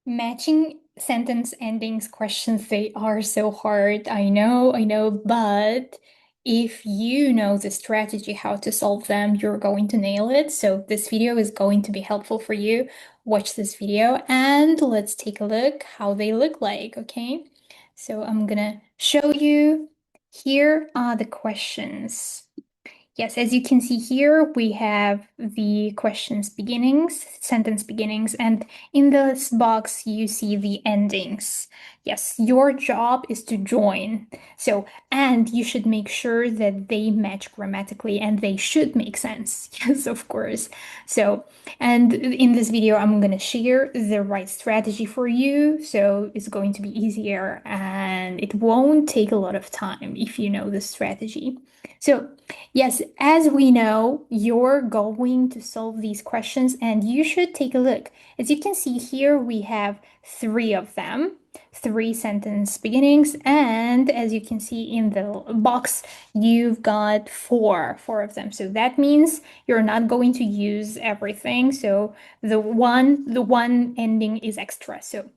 Matching sentence endings questions, they are so hard. I know, but if you know the strategy how to solve them, you're going to nail it. So this video is going to be helpful for you. Watch this video and let's take a look how they look like, okay? So I'm gonna show you. Here are the questions. Yes, as you can see here, we have the questions beginnings, sentence beginnings, and in this box, you see the endings. Yes, your job is to join. So, and you should make sure that they match grammatically and they should make sense. Yes, of course. So, and in this video, I'm going to share the right strategy for you. So it's going to be easier and it won't take a lot of time if you know the strategy. So, yes, as we know, you're going to solve these questions and you should take a look. As you can see here, we have three of them, three sentence beginnings. And as you can see in the box, you've got four of them. So that means you're not going to use everything. So the one ending is extra. So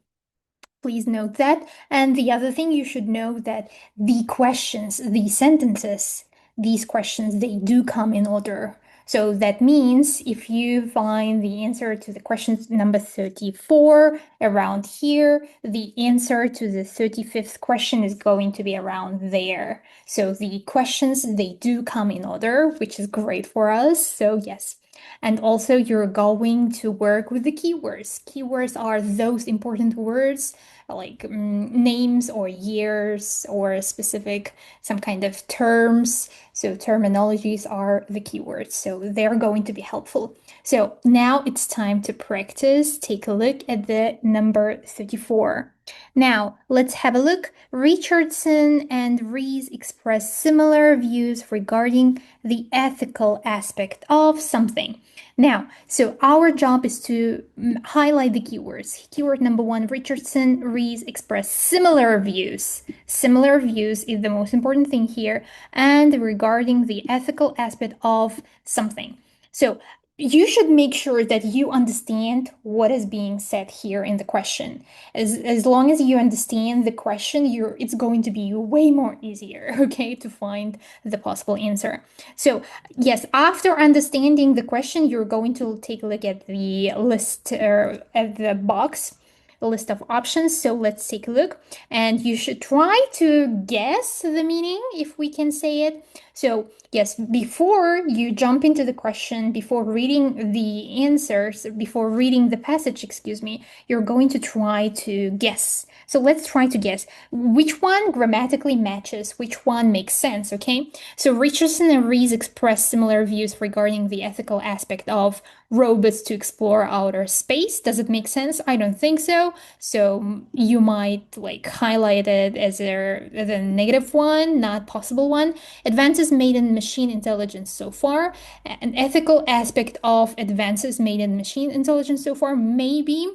please note that. And the other thing you should know that the questions, the sentences, these questions, they do come in order. So that means if you find the answer to the question number 34 around here, the answer to the 35th question is going to be around there. So the questions, they do come in order, which is great for us. So yes. And also you're going to work with the keywords. Keywords are those important words like names or years or specific some kind of terms. So terminologies are the keywords. So they're going to be helpful. So now it's time to practice. Take a look at the number 34. Now, let's have a look. Richardson and Rees express similar views regarding the ethical aspect of something. Now, so our job is to highlight the keywords. Keyword number one, Richardson, Rees express similar views. Similar views is the most important thing here, and regarding the ethical aspect of something. So you should make sure that you understand what is being said here in the question. As long as you understand the question, it's going to be way more easier, okay, to find the possible answer. So yes, after understanding the question, you're going to take a look at the list at the box, a list of options. So let's take a look, and you should try to guess the meaning if we can say it. So yes, before you jump into the question, before reading the answers, before reading the passage, excuse me, you're going to try to guess. So let's try to guess which one grammatically matches, which one makes sense, okay? So Richardson and Rees express similar views regarding the ethical aspect of robots to explore outer space. Does it make sense? I don't think so. So you might like highlight it as a negative one, not possible one. Advances made in machine intelligence so far. An ethical aspect of advances made in machine intelligence so far, maybe.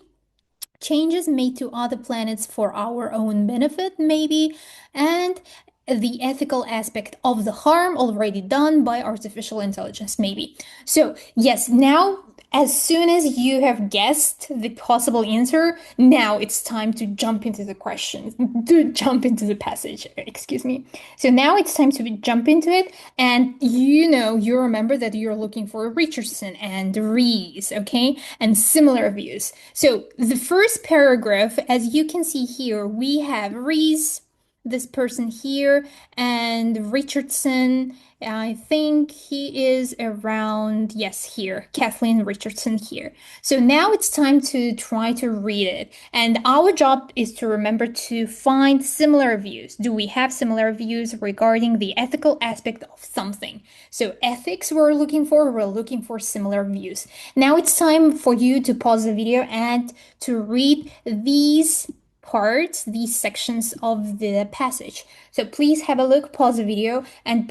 Changes made to other planets for our own benefit, maybe. And the ethical aspect of the harm already done by artificial intelligence, maybe. So, yes, now as soon as you have guessed the possible answer, now it's time to jump into the question, to jump into the passage, excuse me. So now it's time to jump into it, and you remember that you're looking for Richardson and Rees, okay? And similar views. So the first paragraph, as you can see here, we have Rees, this person here, and Richardson. I think he is around, yes, here, Kathleen Richardson here. So now it's time to try to read it. And our job is to remember to find similar views. Do we have similar views regarding the ethical aspect of something? So ethics we're looking for similar views. Now it's time for you to pause the video and to read these parts, these sections of the passage. So please have a look, pause the video, and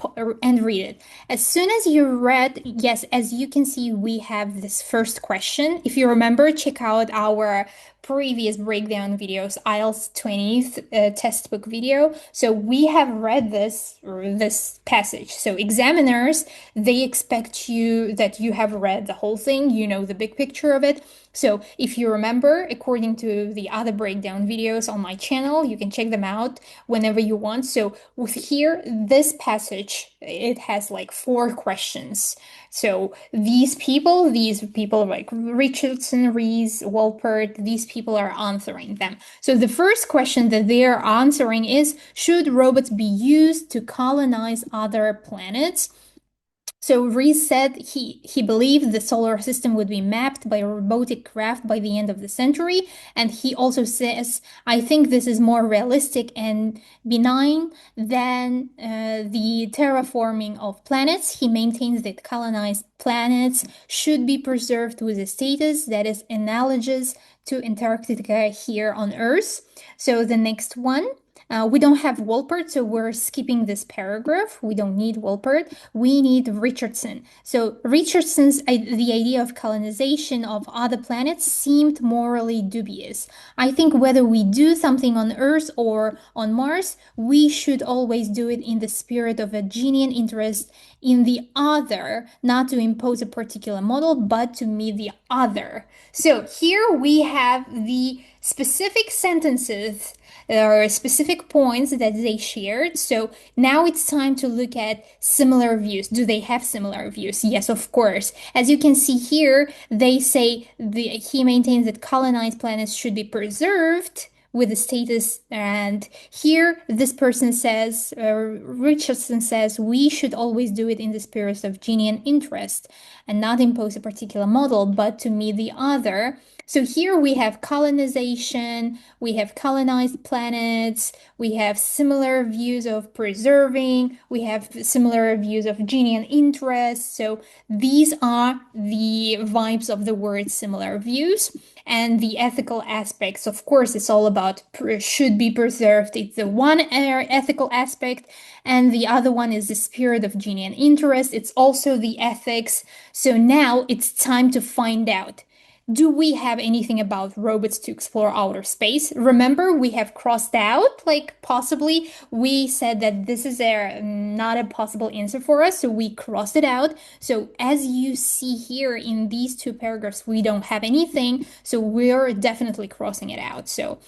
read it. As soon as you read, yes, as you can see, we have this first question. If you remember, check out our previous breakdown videos, IELTS 20 test book video. So we have read this passage. So examiners, they expect you that you have read the whole thing, you know the big picture of it. So if you remember, according to the other breakdown videos on my channel, you can check them out whenever you want. So with here, this passage, it has like 4 questions. So these people like Richardson, Rees, Walpert, these people are answering them. So the first question that they are answering is, should robots be used to colonize other planets? So Rees said he believed the solar system would be mapped by robotic craft by the end of the century. And he also says, I think this is more realistic and benign than the terraforming of planets. He maintains that colonized planets should be preserved with a status that is analogous to Antarctica here on Earth. So the next one. We don't have Wolpert, so we're skipping this paragraph. We don't need Wolpert. We need Richardson. So the idea of colonization of other planets seemed morally dubious. I think whether we do something on Earth or on Mars, we should always do it in the spirit of a genuine interest in the other, not to impose a particular model, but to meet the other. So here we have the specific sentences. There are specific points that they shared. So now it's time to look at similar views. Do they have similar views? Yes, of course. As you can see here, they say he maintains that colonized planets should be preserved with the status. And here, this person says, Richardson says, we should always do it in the spirit of genuine interest and not impose a particular model, but to meet the other. So here we have colonization, we have colonized planets, we have similar views of preserving, we have similar views of genuine interest. So these are the vibes of the word similar views. And the ethical aspects, of course, it's all about should be preserved. It's the one ethical aspect, and the other one is the spirit of genuine interest. It's also the ethics. So now it's time to find out. Do we have anything about robots to explore outer space? Remember, we have crossed out, like possibly. We said that this is not a possible answer for us, so we crossed it out. So as you see here in these 2 paragraphs, we don't have anything, so we're definitely crossing it out. So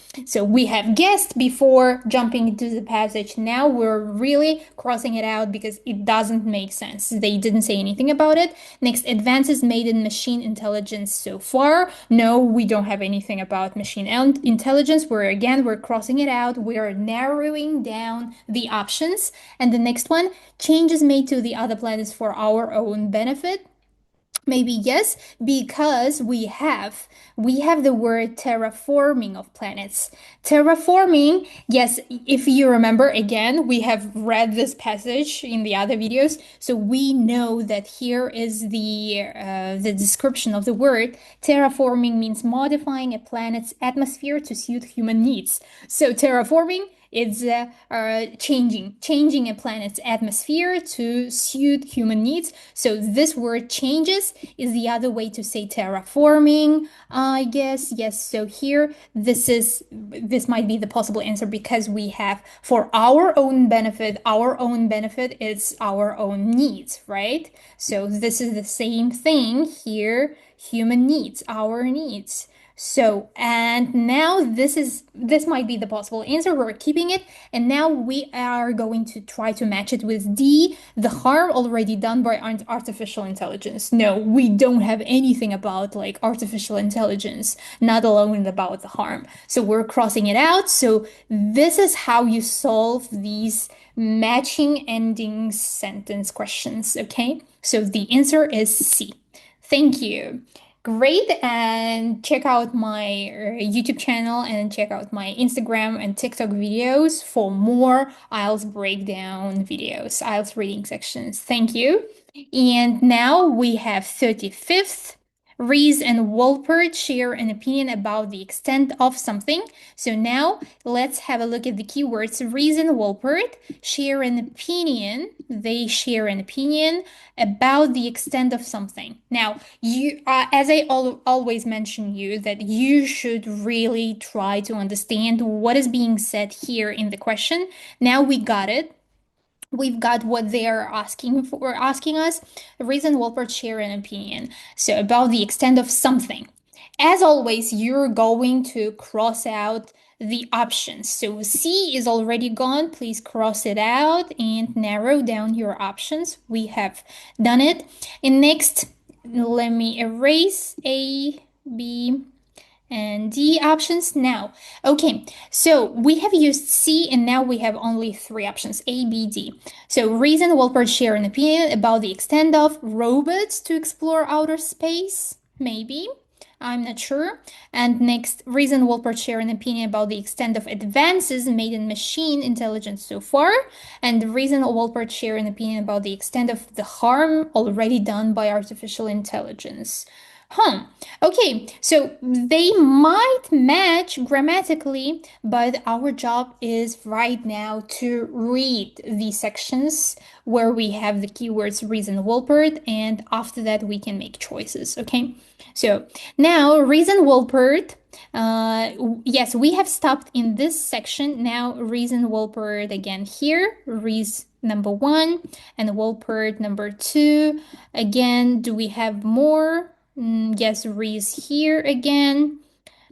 we have guessed before jumping into the passage. Now we're really crossing it out because it doesn't make sense. They didn't say anything about it. Next, advances made in machine intelligence so far. No, we don't have anything about machine intelligence. We're crossing it out. We're narrowing down the options. And the next one, changes made to the other planets for our own benefit. Maybe yes, because we have the word terraforming of planets. Terraforming, yes, if you remember, again, we have read this passage in the other videos, so we know that here is the description of the word. Terraforming means modifying a planet's atmosphere to suit human needs. So terraforming, it's changing a planet's atmosphere to suit human needs. So this word changes is the other way to say terraforming, I guess. Yes, so here this might be the possible answer because we have for our own benefit is our own needs, right? So this is the same thing here, human needs, our needs. So, and now this might be the possible answer. We're keeping it. And now we are going to try to match it with D, the harm already done by artificial intelligence. No, we don't have anything about like artificial intelligence, not alone about the harm. So we're crossing it out. So this is how you solve these matching ending sentence questions. Okay. So the answer is C. Thank you. Great, and check out my YouTube channel and check out my Instagram and TikTok videos for more IELTS breakdown videos, IELTS reading sections. Thank you. And now we have 35th Reese and Wolpert share an opinion about the extent of something. So now let's have a look at the keywords. Reese and Wolpert share an opinion. They share an opinion about the extent of something. Now, as I always mention you, that you should really try to understand what is being said here in the question. Now we got it. We've got what they are asking us. Reese and Wolpert share an opinion. So about the extent of something. As always, you're going to cross out the options. So C is already gone. Please cross it out and narrow down your options. We have done it. And next, let me erase A, B, and D options now. Okay, so we have used C and now we have only 3 options, A, B, D. So Reese and Wolpert share an opinion about the extent of robots to explore outer space. Maybe. I'm not sure. And next, Reese and Wolpert share an opinion about the extent of advances made in machine intelligence so far. And Reese and Wolpert share an opinion about the extent of the harm already done by artificial intelligence. Okay, so they might match grammatically, but our job is right now to read the sections where we have the keywords Reese and Wolpert, and after that we can make choices, okay? So now Reese and Wolpert, yes, we have stopped in this section. Now Reese and Wolpert again here, Reese number 1 and Wolpert number 2. Again, do we have more? Yes, Reese here again.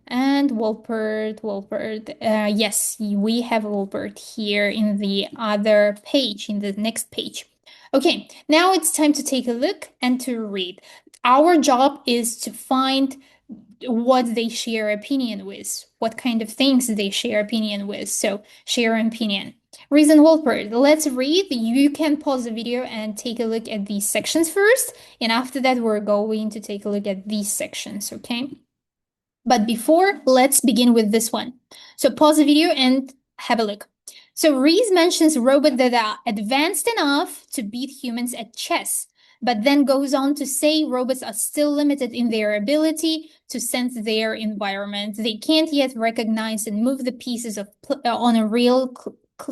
And Wolpert. Yes, we have Wolpert here in the other page, in the next page. Okay, now it's time to take a look and to read. Our job is to find what they share opinion with, what kind of things they share opinion with. So share opinion. Reese and Wolpert, let's read. You can pause the video and take a look at these sections first. And after that, we're going to take a look at these sections, okay? But before, let's begin with this one. So pause the video and have a look. So Reese mentions robots that are advanced enough to beat humans at chess, but then goes on to say robots are still limited in their ability to sense their environment. They can't yet recognize and move the pieces on a real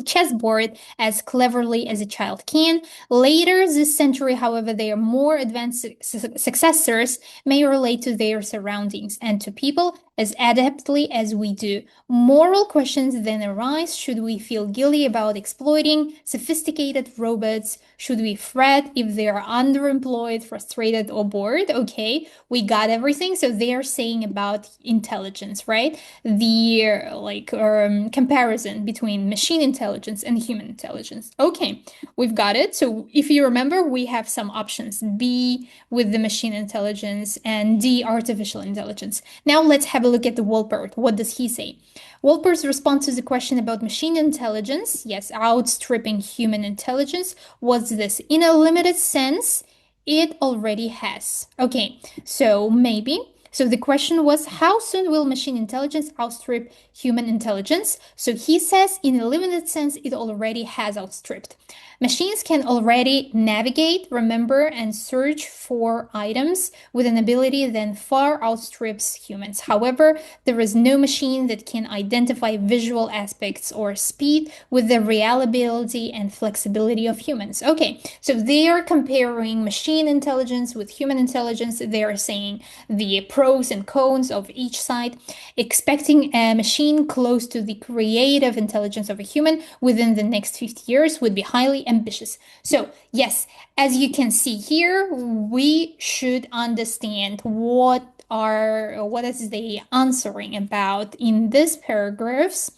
chessboard as cleverly as a child can. Later this century, however, their more advanced successors may relate to their surroundings and to people as adeptly as we do. Moral questions then arise. Should we feel guilty about exploiting sophisticated robots? Should we fret if they are underemployed, frustrated, or bored? Okay, we got everything. So they are saying about intelligence, right? The comparison between machine intelligence and human intelligence. Okay, we've got it. So if you remember, we have some options: B with the machine intelligence and D artificial intelligence. Now let's have a look at the Wolpert. What does he say? Wolpert's response to the question about machine intelligence, yes, outstripping human intelligence, was this: in a limited sense, it already has. Okay, so maybe. So the question was, how soon will machine intelligence outstrip human intelligence? So he says, in a limited sense, it already has outstripped. Machines can already navigate, remember, and search for items with an ability that far outstrips humans. However, there is no machine that can identify visual aspects or speed with the reliability and flexibility of humans. Okay, so they are comparing machine intelligence with human intelligence. They are saying the pros and cons of each side, expecting a machine close to the creative intelligence of a human within the next 50 years would be highly ambitious. So yes, as you can see here, we should understand what is they answering about in these paragraphs.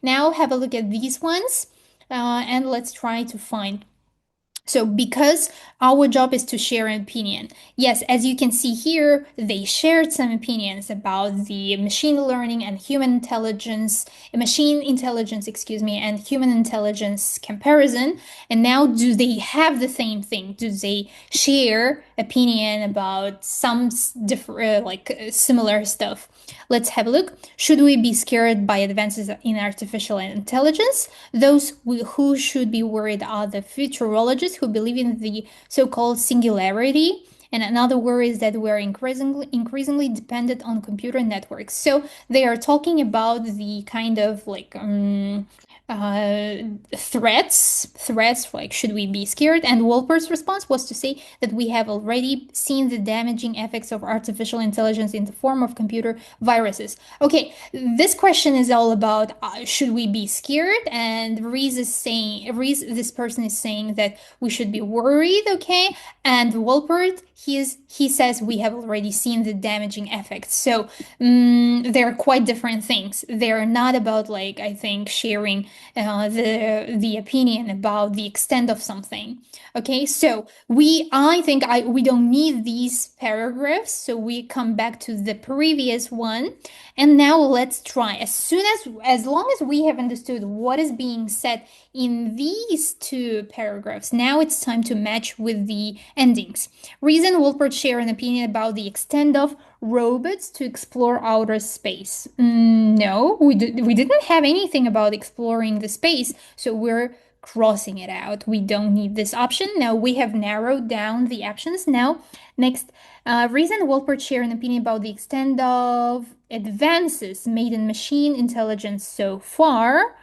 Now have a look at these ones, and let's try to find. So because our job is to share an opinion. Yes, as you can see here, they shared some opinions about the machine learning and machine intelligence, and human intelligence comparison. And now do they have the same thing? Do they share opinion about some different, similar stuff? Let's have a look. Should we be scared by advances in artificial intelligence? Those who should be worried are the futurologists who believe in the so-called singularity And another word is that we're increasingly dependent on computer networks. So they are talking about the kind of like threats like should we be scared, and Wolpert's response was to say that we have already seen the damaging effects of artificial intelligence in the form of computer viruses. Okay, this question is all about should we be scared, and this person is saying that we should be worried. Okay, and Wolpert he says we have already seen the damaging effects. So they're quite different things. They're not about like I think sharing the opinion about the extent of something. Okay, so we don't need these paragraphs, so we come back to the previous one, and now let's try. As long as we have understood what is being said in these two paragraphs, now it's time to match with the endings. Reason Wolpert share an opinion about the extent of robots to explore outer space. No, we didn't have anything about exploring the space, so we're crossing it out. We don't need this option. Now we have narrowed down the options. Now, next, reason Wolpert share an opinion about the extent of advances made in machine intelligence so far.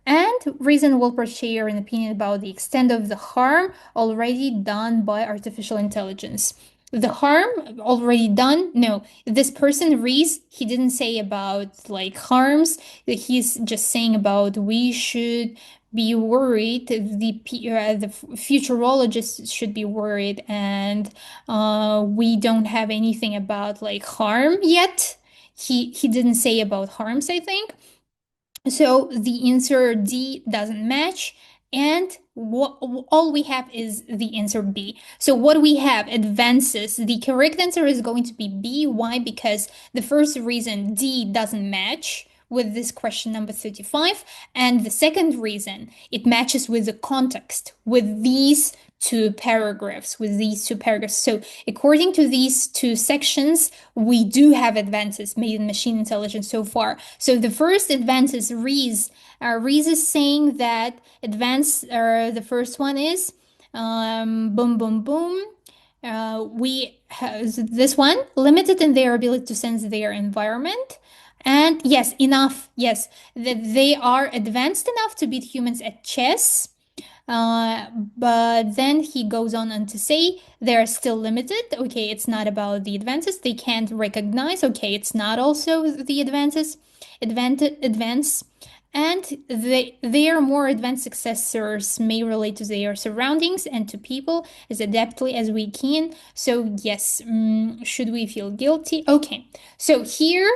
And reason Wolpert share an opinion about the extent of the harm already done by artificial intelligence. The harm already done? No. This person, Reese, he didn't say about like harms. He's just saying about we should be worried. The futurologists should be worried, and we don't have anything about like harm yet. He didn't say about harms, I think. So the answer D doesn't match, and all we have is the answer B. So what we have, advances. The correct answer is going to be B. Why? Because the first reason, D, doesn't match with this question number 35. And the second reason, it matches with the context, with these two paragraphs. So according to these two sections, we do have advances made in machine intelligence so far. So the first advances, Reese is saying that the first one is boom, boom, boom. We have this one, limited in their ability to sense their environment. And yes, enough. Yes, that they are advanced enough to beat humans at chess. But then he goes on to say they're still limited. Okay, it's not about the advances. They can't recognize. Okay, it's not also the advances. Advance. And their more advanced successors may relate to their surroundings and to people as adeptly as we can. So yes, should we feel guilty? Okay, so here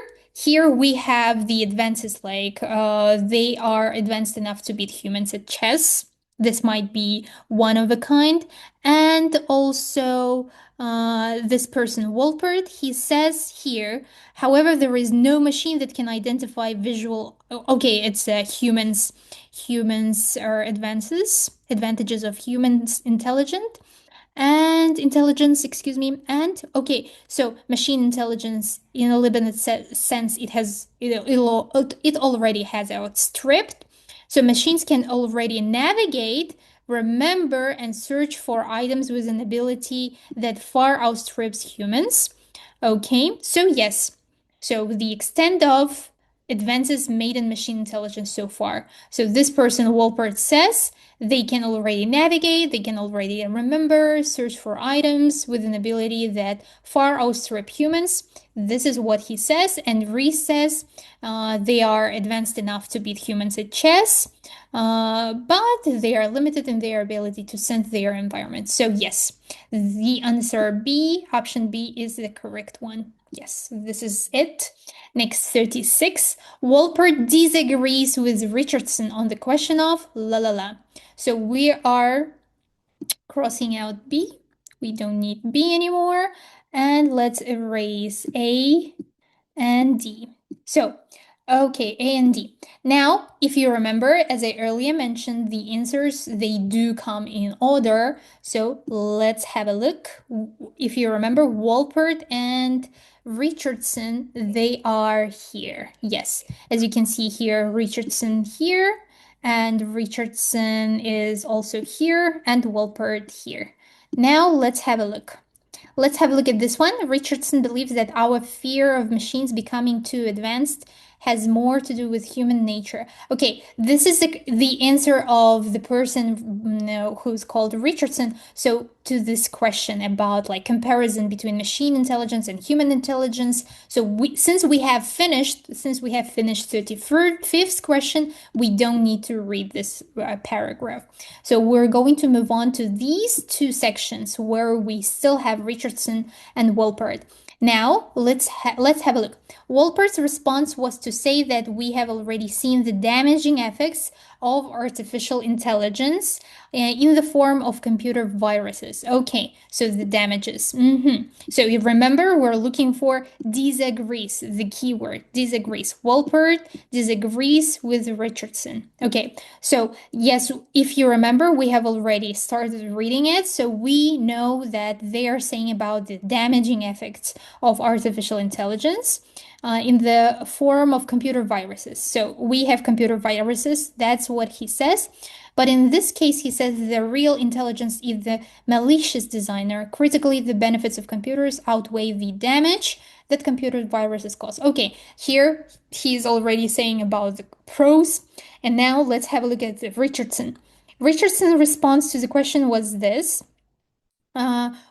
we have the advances like they are advanced enough to beat humans at chess. This might be one of a kind. And also this person, Wolpert, he says here, however, there is no machine that can identify visual. Okay, it's humans are advantages of humans intelligence, excuse me. And okay, so machine intelligence in a limited sense, it already has outstripped. So machines can already navigate, remember, and search for items with an ability that far outstrips humans. Okay, so yes. So the extent of advances made in machine intelligence so far. So this person, Wolpert, says they can already navigate, they can already remember, search for items with an ability that far outstrip humans. This is what he says. And Reese says they are advanced enough to beat humans at chess, but they are limited in their ability to sense their environment. So yes, the answer B, option B, is the correct one. Yes, this is it. Next, 36. Wolpert disagrees with Richardson on the question of la la la. So we are crossing out B. We don't need B anymore. And let's erase A and D. So, okay, A and D. Now, if you remember, as I earlier mentioned, the answers, they do come in order. So let's have a look. If you remember, Wolpert and Richardson, they are here. Yes, as you can see here, Richardson here, and Richardson is also here, and Wolpert here. Now let's have a look. let's have a look at this one. Richardson believes that our fear of machines becoming too advanced has more to do with human nature. Okay, this is the answer of the person who's called Richardson. So to this question about like comparison between machine intelligence and human intelligence. So since we have finished 35th question, we don't need to read this paragraph. So we're going to move on to these two sections where we still have Richardson and Wolpert. Now, let's have a look. Wolpert's response was to say that we have already seen the damaging effects of artificial intelligence in the form of computer viruses. Okay, so the damages. So you remember, we're looking for disagrees, the keyword, disagrees. Wolpert disagrees with Richardson. Okay, so yes, if you remember, we have already started reading it, so we know that they are saying about the damaging effects of artificial intelligence in the form of computer viruses. So we have computer viruses, that's what he says. But in this case, he says the real intelligence is the malicious designer. Critically, the benefits of computers outweigh the damage that computer viruses cause. Okay, here he's already saying about the pros. And now let's have a look at Richardson. Richardson's response to the question was this.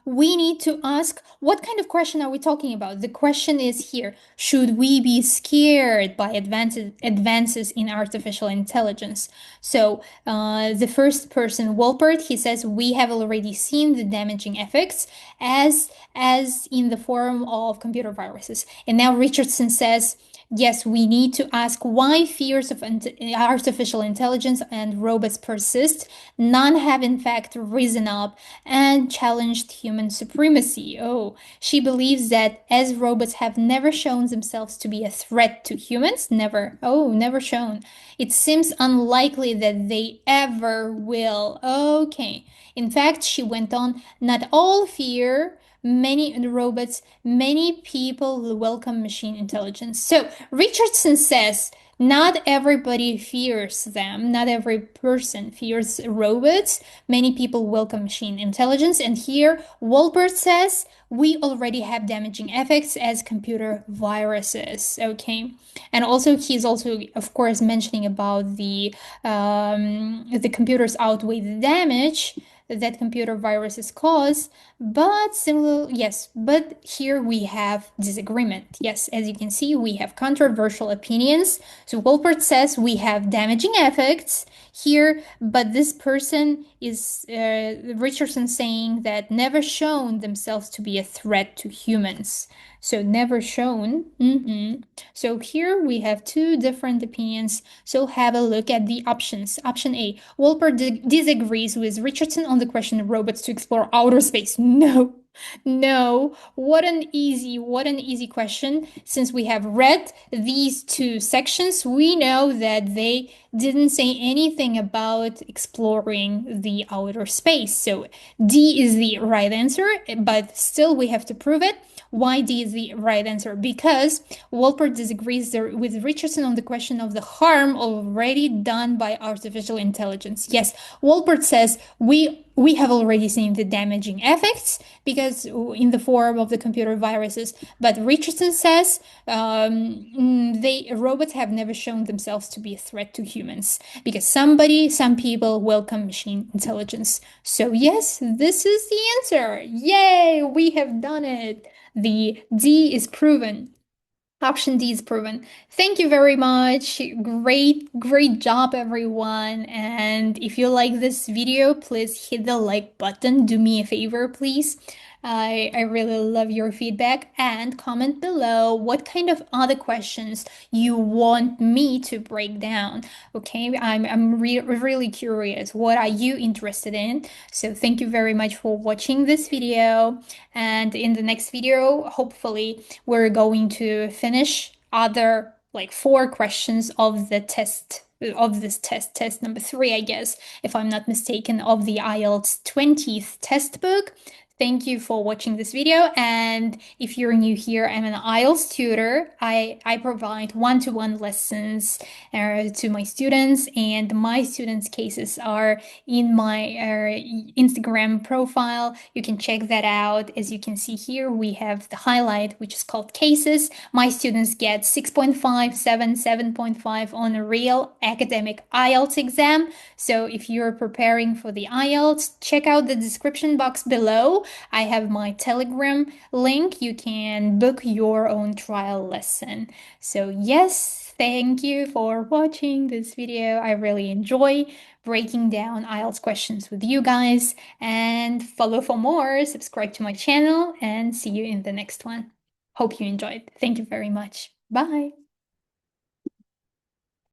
We need to ask, what kind of question are we talking about? The question is here, should we be scared by advances in artificial intelligence? So the first person, Wolpert, he says, we have already seen the damaging effects as in the form of computer viruses. And now Richardson says, yes, we need to ask why fears of artificial intelligence and robots persist. None have in fact risen up and challenged human supremacy. Oh, she believes that as robots have never shown themselves to be a threat to humans, never shown, it seems unlikely that they ever will. Okay. In fact, she went on, not all fear many robots, many people welcome machine intelligence. So Richardson says not everybody fears them, not every person fears robots, many people welcome machine intelligence. And here Wolpert says we already have damaging effects as computer viruses. Okay, and also he's also of course mentioning about the computers outweigh the damage that computer viruses cause, but here we have disagreement. Yes, as you can see, we have controversial opinions. So Wolpert says we have damaging effects here, but this person is Richardson saying that never shown themselves to be a threat to humans. So never shown. So here we have two different opinions. So have a look at the options. Option A, Wolpert disagrees with Richardson on the question of robots to explore outer space. No, what an easy question. Since we have read these two sections, we know that they didn't say anything about exploring the outer space. So D is the right answer, but still we have to prove it. Why D is the right answer? Because Wolpert disagrees with Richardson on the question of the harm already done by artificial intelligence. Yes, Wolpert says we have already seen the damaging effects because in the form of the computer viruses, but Richardson says robots have never shown themselves to be a threat to humans because some people welcome machine intelligence. So yes, this is the answer. Yay, we have done it. The D is proven. Option D is proven. Thank you very much. Great job, everyone. And if you like this video, please hit the like button. Do me a favor, please. I really love your feedback, and comment below what kind of other questions you want me to break down. Okay, I'm really curious. What are you interested in? So thank you very much for watching this video. And in the next video, hopefully, we're going to finish other like 4 questions of the test. Of this test number 3, I guess, if I'm not mistaken, of the IELTS 20th test book. Thank you for watching this video. And if you're new here, I'm an IELTS tutor. I provide one-to-one lessons to my students, and my students' cases are in my Instagram profile. You can check that out. As you can see here, we have the highlight, which is called cases. My students get 6.5, 7, 7.5 on a real academic IELTS exam. So if you're preparing for the IELTS, check out the description box below. I have my Telegram link. You can book your own trial lesson. So yes, thank you for watching this video. I really enjoy breaking down IELTS questions with you guys. And follow for more, subscribe to my channel, and see you in the next one. Hope you enjoyed. Thank you very much. Bye.